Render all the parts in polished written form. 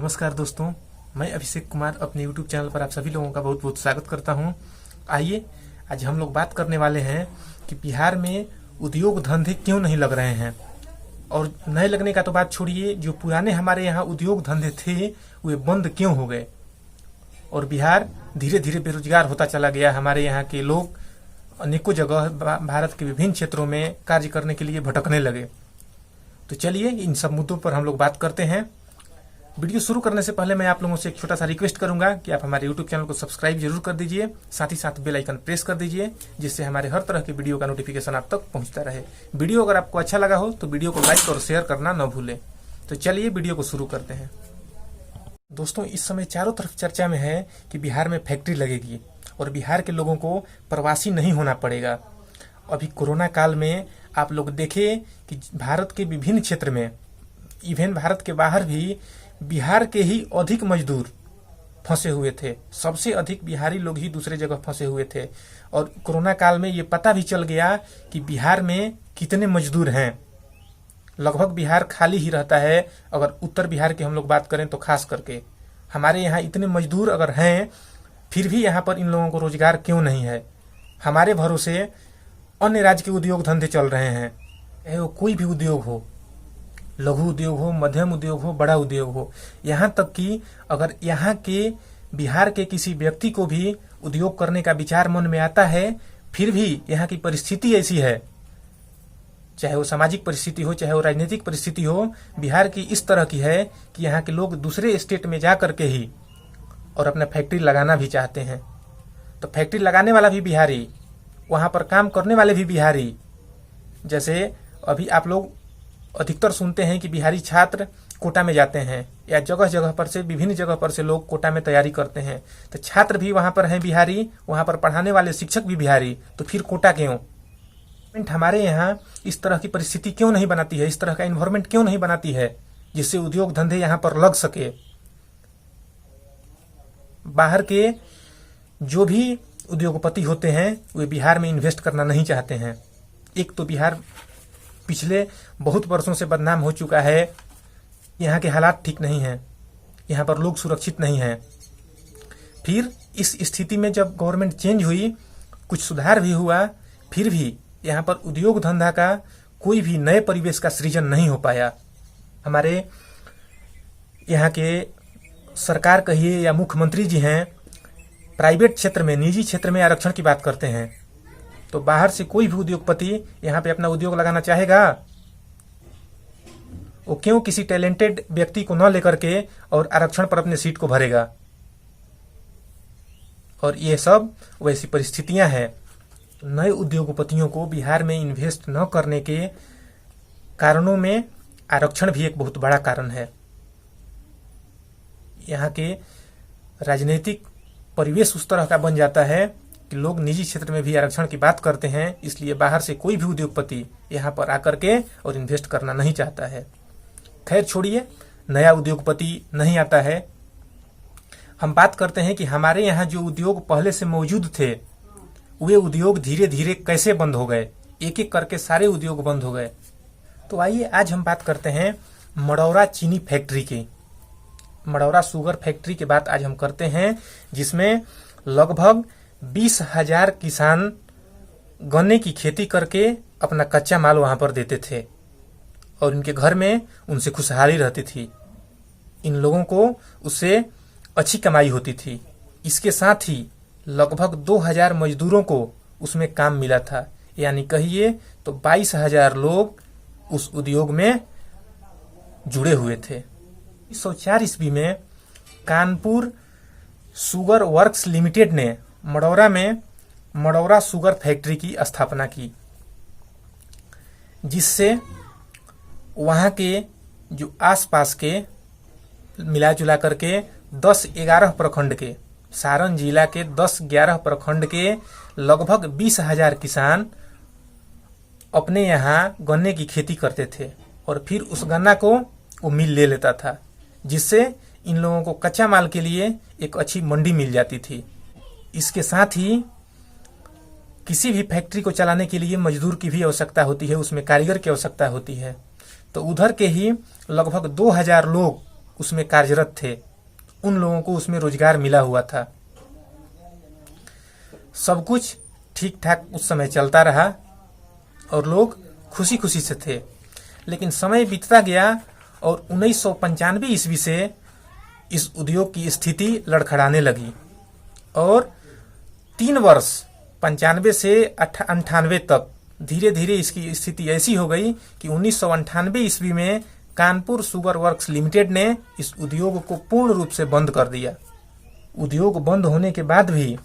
नमस्कार दोस्तों, मैं अभिषेक कुमार अपने YouTube चैनल पर आप सभी लोगों का बहुत बहुत स्वागत करता हूं। आइए आज हम लोग बात करने वाले हैं कि बिहार में उद्योग धंधे क्यों नहीं लग रहे हैं। और नए लगने का तो बात छोड़िए, जो पुराने हमारे यहाँ उद्योग धंधे थे वे बंद क्यों हो गए और बिहार धीरे धीरे बेरोजगार होता चला गया। हमारे यहाँ के लोग अनेकों जगह भारत के विभिन्न क्षेत्रों में कार्य करने के लिए भटकने लगे। तो चलिए इन सब मुद्दों पर हम लोग बात करते हैं। वीडियो शुरू करने से पहले मैं आप लोगों से एक छोटा सा रिक्वेस्ट करूंगा कि आप हमारे YouTube चैनल को सब्सक्राइब जरूर कर दीजिए, साथ ही साथ बेल आइकन प्रेस कर दीजिए, जिससे हमारे हर तरह के वीडियो का नोटिफिकेशन आप तक पहुंचता रहे। वीडियो अगर आपको अच्छा लगा हो तो वीडियो को लाइक और शेयर करना न भूलें। तो चलिए वीडियो को शुरू करते हैं। दोस्तों, इस समय चारों तरफ चर्चा में है कि बिहार में फैक्ट्री लगेगी और बिहार के लोगों को प्रवासी नहीं होना पड़ेगा। अभी कोरोना काल में आप लोग देखें कि भारत के विभिन्न क्षेत्र में, इवन भारत के बाहर भी बिहार के ही अधिक मजदूर फंसे हुए थे। सबसे अधिक बिहारी लोग ही दूसरे जगह फंसे हुए थे। और कोरोना काल में ये पता भी चल गया कि बिहार में कितने मजदूर हैं। लगभग बिहार खाली ही रहता है। अगर उत्तर बिहार की हम लोग बात करें तो खास करके हमारे यहाँ इतने मजदूर अगर हैं, फिर भी यहाँ पर इन लोगों को रोजगार क्यों नहीं है। हमारे भरोसे अन्य राज्य के उद्योग धंधे चल रहे हैं। वो कोई भी उद्योग हो, लघु उद्योग हो, मध्यम उद्योग हो, बड़ा उद्योग हो, यहाँ तक कि अगर यहाँ के बिहार के किसी व्यक्ति को भी उद्योग करने का विचार मन में आता है, फिर भी यहाँ की परिस्थिति ऐसी है, चाहे वो सामाजिक परिस्थिति हो, चाहे वो राजनीतिक परिस्थिति हो, बिहार की इस तरह की है कि यहाँ के लोग दूसरे स्टेट में जा करके ही और अपना फैक्ट्री लगाना भी चाहते हैं। तो फैक्ट्री लगाने वाला भी बिहारी, वहाँ पर काम करने वाले भी बिहारी। जैसे अभी आप लोग अधिकतर सुनते हैं कि बिहारी छात्र कोटा में जाते हैं, या जगह जगह पर से, विभिन्न जगह पर से लोग कोटा में तैयारी करते हैं। तो छात्र भी वहां पर हैं बिहारी, वहां पर पढ़ाने वाले शिक्षक भी बिहारी, तो फिर कोटा क्यों? हमारे यहाँ इस तरह की परिस्थिति क्यों नहीं बनाती है, इस तरह का एनवायरमेंट क्यों नहीं बनाती है जिससे उद्योग धंधे यहाँ पर लग सके। बाहर के जो भी उद्योगपति होते हैं वे बिहार में इन्वेस्ट करना नहीं चाहते हैं। एक तो बिहार पिछले बहुत वर्षों से बदनाम हो चुका है, यहाँ के हालात ठीक नहीं हैं, यहाँ पर लोग सुरक्षित नहीं हैं। फिर इस स्थिति में जब गवर्नमेंट चेंज हुई, कुछ सुधार भी हुआ, फिर भी यहाँ पर उद्योग धंधा का कोई भी नए परिवेश का सृजन नहीं हो पाया। हमारे यहाँ के सरकार कहिए या मुख्यमंत्री जी हैं, प्राइवेट क्षेत्र में, निजी क्षेत्र में आरक्षण की बात करते हैं। तो बाहर से कोई भी उद्योगपति यहाँ पे अपना उद्योग लगाना चाहेगा, वो क्यों किसी टैलेंटेड व्यक्ति को न लेकर के और आरक्षण पर अपने सीट को भरेगा। और ये सब वैसी परिस्थितियां हैं। नए उद्योगपतियों को बिहार में इन्वेस्ट न करने के कारणों में आरक्षण भी एक बहुत बड़ा कारण है। यहाँ के राजनीतिक परिवेश उस तरह का बन जाता है कि लोग निजी क्षेत्र में भी आरक्षण की बात करते हैं, इसलिए बाहर से कोई भी उद्योगपति यहाँ पर आकर के और इन्वेस्ट करना नहीं चाहता है। खैर छोड़िए, नया उद्योगपति नहीं आता है। हम बात करते हैं कि हमारे यहाँ जो उद्योग पहले से मौजूद थे, वे उद्योग धीरे धीरे कैसे बंद हो गए। एक एक करके सारे उद्योग बंद हो गए। तो आइए आज हम बात करते हैं मडौरा चीनी फैक्ट्री की, मडौरा शुगर फैक्ट्री की बात आज हम करते हैं, जिसमें लगभग 20,000 किसान गन्ने की खेती करके अपना कच्चा माल वहां पर देते थे और इनके घर में उनसे खुशहाली रहती थी। इन लोगों को उससे अच्छी कमाई होती थी। इसके साथ ही लगभग 2,000 मजदूरों को उसमें काम मिला था, यानी कहिए तो 22,000 लोग उस उद्योग में जुड़े हुए थे। 1904 ईस्वी में कानपुर शुगर वर्क्स लिमिटेड ने मडौरा में मडौरा शुगर फैक्ट्री की स्थापना की, जिससे वहां के जो आसपास के मिला जुला करके 10-11 प्रखंड के, सारण जिला के 10-11 प्रखंड के लगभग 20,000 किसान अपने यहाँ गन्ने की खेती करते थे और फिर उस गन्ना को वो मिल ले लेता था, जिससे इन लोगों को कच्चा माल के लिए एक अच्छी मंडी मिल जाती थी। इसके साथ ही किसी भी फैक्ट्री को चलाने के लिए मजदूर की भी आवश्यकता होती है, उसमें कारीगर की आवश्यकता होती है। तो उधर के ही लगभग 2,000 लोग उसमें कार्यरत थे, उन लोगों को उसमें रोजगार मिला हुआ था। सब कुछ ठीक ठाक उस समय चलता रहा और लोग खुशी खुशी से थे। लेकिन समय बीतता गया और 1995 ईस्वी से इस उद्योग की स्थिति लड़खड़ाने लगी और 3 वर्ष 95 से 98 तक धीरे धीरे इसकी स्थिति ऐसी हो गई कि 1998 ईस्वी में कानपुर शुगर वर्क्स लिमिटेड ने इस उद्योग को पूर्ण रूप से बंद कर दिया। उद्योग बंद होने के बाद भी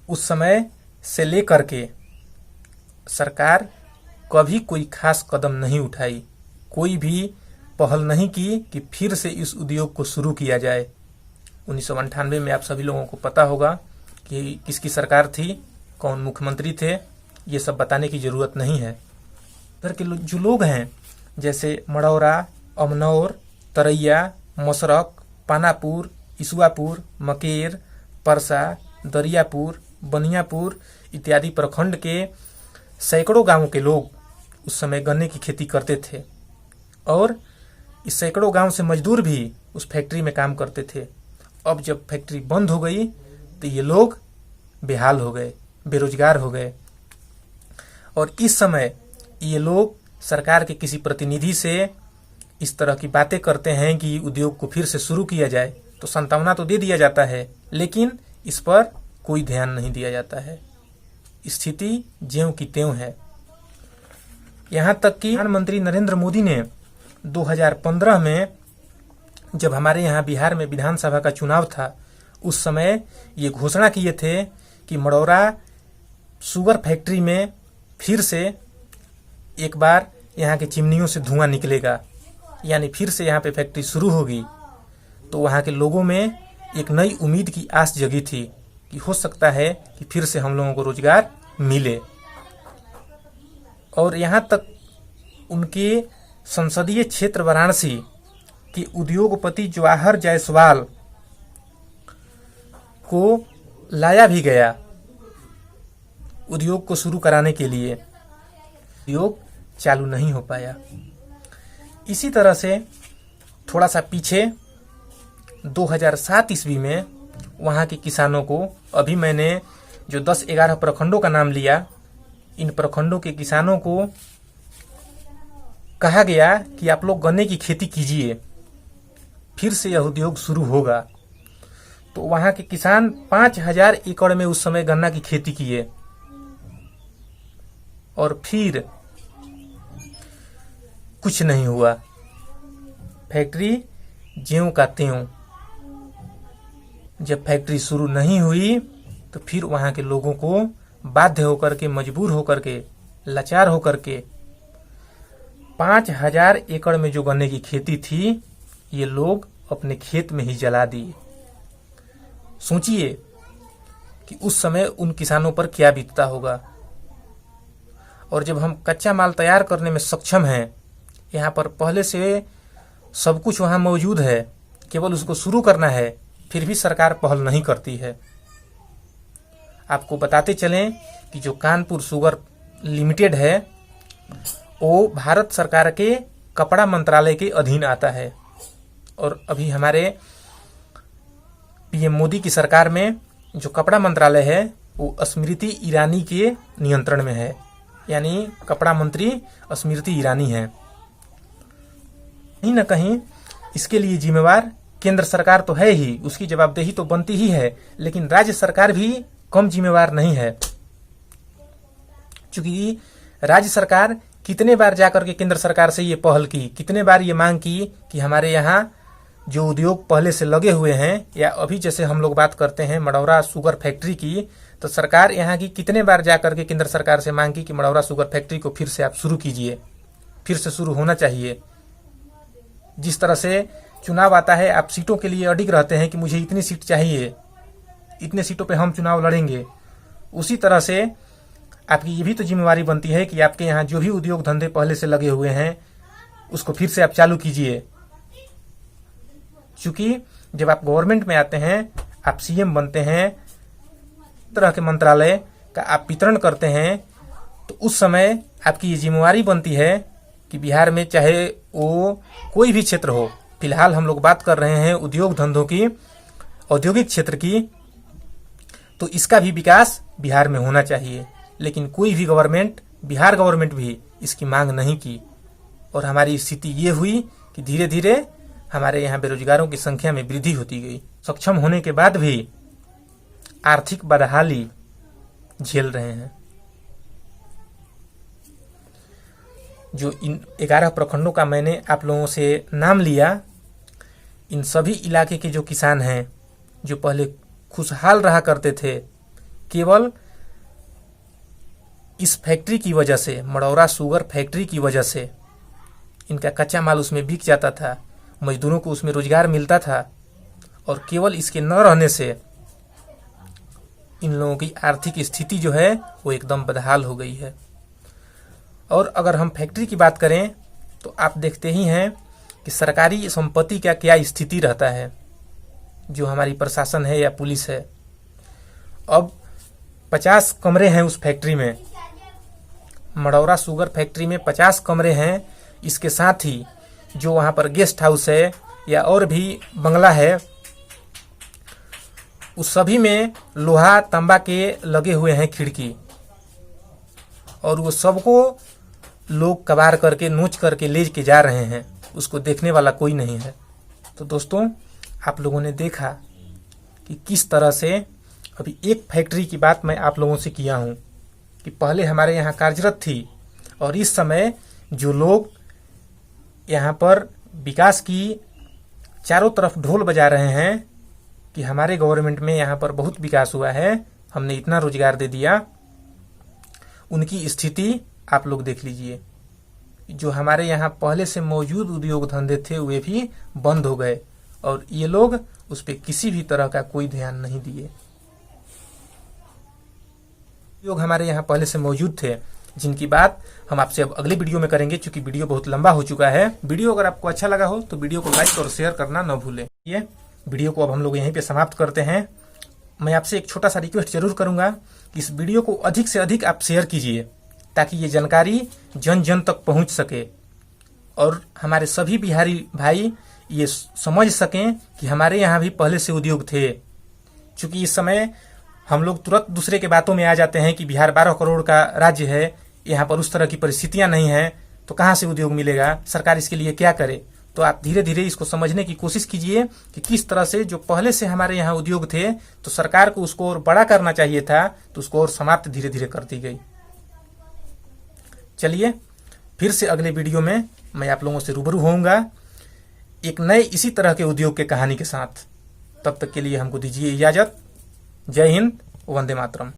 उस समय से लेकर के सरकार कभी कोई खास कदम नहीं उठाई, कोई भी पहल नहीं की कि फिर से इस उद्योग को शुरू किया जाए। 1998 में आप सभी लोगों को पता होगा कि किसकी सरकार थी, कौन मुख्यमंत्री थे, ये सब बताने की जरूरत नहीं है। इधर के जो लोग हैं जैसे मढ़ौरा, अमनौर, तरैया, मसरक, पानापुर, इसुआपुर, मकेर, परसा, दरियापुर, बनियापुर इत्यादि प्रखंड के सैकड़ों गांवों के लोग उस समय गन्ने की खेती करते थे और इस सैकड़ों गांव से मजदूर भी उस फैक्ट्री में काम करते थे। अब जब फैक्ट्री बंद हो गई तो ये लोग बेहाल हो गए, बेरोजगार हो गए और इस समय ये लोग सरकार के किसी प्रतिनिधि से इस तरह की बातें करते हैं कि उद्योग को फिर से शुरू किया जाए तो सांत्वना तो दे दिया जाता है, लेकिन इस पर कोई ध्यान नहीं दिया जाता है। स्थिति ज्यों की त्यों है। यहाँ तक कि प्रधानमंत्री नरेंद्र मोदी ने 2015 में जब हमारे यहाँ बिहार में विधानसभा का चुनाव था, उस समय ये घोषणा किए थे कि मढ़ौरा शुगर फैक्ट्री में फिर से एक बार यहाँ के चिमनियों से धुआं निकलेगा, यानी फिर से यहाँ पे फैक्ट्री शुरू होगी। तो वहाँ के लोगों में एक नई उम्मीद की आस जगी थी कि हो सकता है कि फिर से हम लोगों को रोजगार मिले। और यहाँ तक उनके संसदीय क्षेत्र वाराणसी के उद्योगपति जवाहर जायसवाल को लाया भी गया उद्योग को शुरू कराने के लिए। उद्योग चालू नहीं हो पाया। इसी तरह से थोड़ा सा पीछे 2007 ईस्वी में वहाँ के किसानों को, अभी मैंने जो 10-11 प्रखंडों का नाम लिया, इन प्रखंडों के किसानों को कहा गया कि आप लोग गन्ने की खेती कीजिए, फिर से यह उद्योग शुरू होगा। तो वहाँ के किसान 5000 एकड़ में उस समय गन्ना की खेती किए और फिर कुछ नहीं हुआ। फैक्ट्री ज्यों का त्यों। जब फैक्ट्री शुरू नहीं हुई तो फिर वहां के लोगों को बाध्य होकर के, मजबूर होकर के, लाचार होकर के 5000 एकड़ में जो गन्ने की खेती थी, ये लोग अपने खेत में ही जला दिए। सोचिए कि उस समय उन किसानों पर क्या बीतता होगा। और जब हम कच्चा माल तैयार करने में सक्षम हैं, यहाँ पर पहले से सब कुछ वहाँ मौजूद है, केवल उसको शुरू करना है, फिर भी सरकार पहल नहीं करती है। आपको बताते चलें कि जो कानपुर शुगर लिमिटेड है वो भारत सरकार के कपड़ा मंत्रालय के अधीन आता है और अभी हमारे पीएम मोदी की सरकार में जो कपड़ा मंत्रालय है वो स्मृति ईरानी के नियंत्रण में है, यानी कपड़ा मंत्री स्मृति ईरानी है। कहीं न कहीं इसके लिए जिम्मेवार केंद्र सरकार तो है ही, उसकी जवाबदेही तो बनती ही है, लेकिन राज्य सरकार भी कम जिम्मेवार नहीं है। क्योंकि राज्य सरकार कितने बार जाकर के केंद्र सरकार से ये पहल की, कितने बार ये मांग की कि हमारे यहाँ जो उद्योग पहले से लगे हुए हैं, या अभी जैसे हम लोग बात करते हैं मढ़ौरा शुगर फैक्ट्री की, तो सरकार यहाँ की कितने बार जाकर के केंद्र सरकार से मांग की कि मढ़ौरा शुगर फैक्ट्री को फिर से आप शुरू कीजिए, फिर से शुरू होना चाहिए। जिस तरह से चुनाव आता है, आप सीटों के लिए अडिग रहते हैं कि मुझे इतनी सीट चाहिए, इतने सीटों पे हम चुनाव लड़ेंगे। उसी तरह से आपकी ये भी तो जिम्मेवारी बनती है कि आपके यहाँ जो भी उद्योग धंधे पहले से लगे हुए हैं उसको फिर से आप चालू कीजिए। क्योंकि जब आप गवर्नमेंट में आते हैं, आप सीएम बनते हैं, तरह के मंत्रालय का आप वितरण करते हैं, तो उस समय आपकी ये जिम्मेवारी बनती है कि बिहार में चाहे वो कोई भी क्षेत्र हो, फिलहाल हम लोग बात कर रहे हैं उद्योग धंधों की, औद्योगिक क्षेत्र की, तो इसका भी विकास बिहार में होना चाहिए। लेकिन कोई भी गवर्नमेंट, बिहार गवर्नमेंट भी इसकी मांग नहीं की और हमारी स्थिति ये हुई कि धीरे धीरे हमारे यहाँ बेरोजगारों की संख्या में वृद्धि होती गई। सक्षम होने के बाद भी आर्थिक बदहाली झेल रहे हैं। जो इन 11 प्रखंडों का मैंने आप लोगों से नाम लिया, इन सभी इलाके के जो किसान हैं, जो पहले खुशहाल रहा करते थे, केवल इस फैक्ट्री की वजह से, मड़ौरा शुगर फैक्ट्री की वजह से इनका कच्चा माल उसमें बिक जाता था, मजदूरों को उसमें रोजगार मिलता था और केवल इसके न रहने से इन लोगों की आर्थिक स्थिति जो है वो एकदम बदहाल हो गई है। और अगर हम फैक्ट्री की बात करें तो आप देखते ही हैं कि सरकारी संपत्ति का क्या स्थिति रहता है, जो हमारी प्रशासन है या पुलिस है। अब 50 कमरे हैं उस फैक्ट्री में, मड़ौरा शुगर फैक्ट्री में 50 कमरे हैं। इसके साथ ही जो वहाँ पर गेस्ट हाउस है या और भी बंगला है, उस सभी में लोहा तांबा के लगे हुए हैं खिड़की, और वो सबको लोग कबार करके, नोच करके ले के जा रहे हैं। उसको देखने वाला कोई नहीं है। तो दोस्तों, आप लोगों ने देखा कि किस तरह से, अभी एक फैक्ट्री की बात मैं आप लोगों से किया हूँ कि पहले हमारे यहाँ कार्यरत थी और इस समय जो लोग यहाँ पर विकास की चारों तरफ ढोल बजा रहे हैं कि हमारे गवर्नमेंट में यहाँ पर बहुत विकास हुआ है, हमने इतना रोजगार दे दिया, उनकी स्थिति आप लोग देख लीजिए। जो हमारे यहाँ पहले से मौजूद उद्योग धंधे थे वे भी बंद हो गए और ये लोग उस पर किसी भी तरह का कोई ध्यान नहीं दिए। उद्योग हमारे यहाँ पहले से मौजूद थे, जिनकी बात हम आपसे अब अगले वीडियो में करेंगे, क्योंकि वीडियो बहुत लंबा हो चुका है। वीडियो अगर आपको अच्छा लगा हो तो वीडियो को लाइक और शेयर करना न भूलें। ये वीडियो को अब हम लोग यहीं पे समाप्त करते हैं। मैं आपसे एक छोटा सा रिक्वेस्ट जरूर करूंगा कि इस वीडियो को अधिक से अधिक आप शेयर कीजिए, ताकि ये जानकारी जन जन तक पहुंच सके और हमारे सभी बिहारी भाई ये समझ सकें कि हमारे यहाँ भी पहले से उद्योग थे। क्योंकि इस समय हम लोग तुरंत दूसरे के बातों में आ जाते हैं कि बिहार 12 करोड़ का राज्य है, यहाँ पर उस तरह की परिस्थितियां नहीं है, तो कहाँ से उद्योग मिलेगा, सरकार इसके लिए क्या करे। तो आप धीरे धीरे इसको समझने की कोशिश कीजिए कि किस तरह से जो पहले से हमारे यहाँ उद्योग थे, तो सरकार को उसको और बड़ा करना चाहिए था, तो उसको और समाप्त धीरे धीरे कर दी गई। चलिए, फिर से अगले वीडियो में मैं आप लोगों से रूबरू होऊंगा एक नए इसी तरह के उद्योग के कहानी के साथ। तब तक के लिए हमको दीजिए इजाजत। जय हिंद, वंदे मातरम।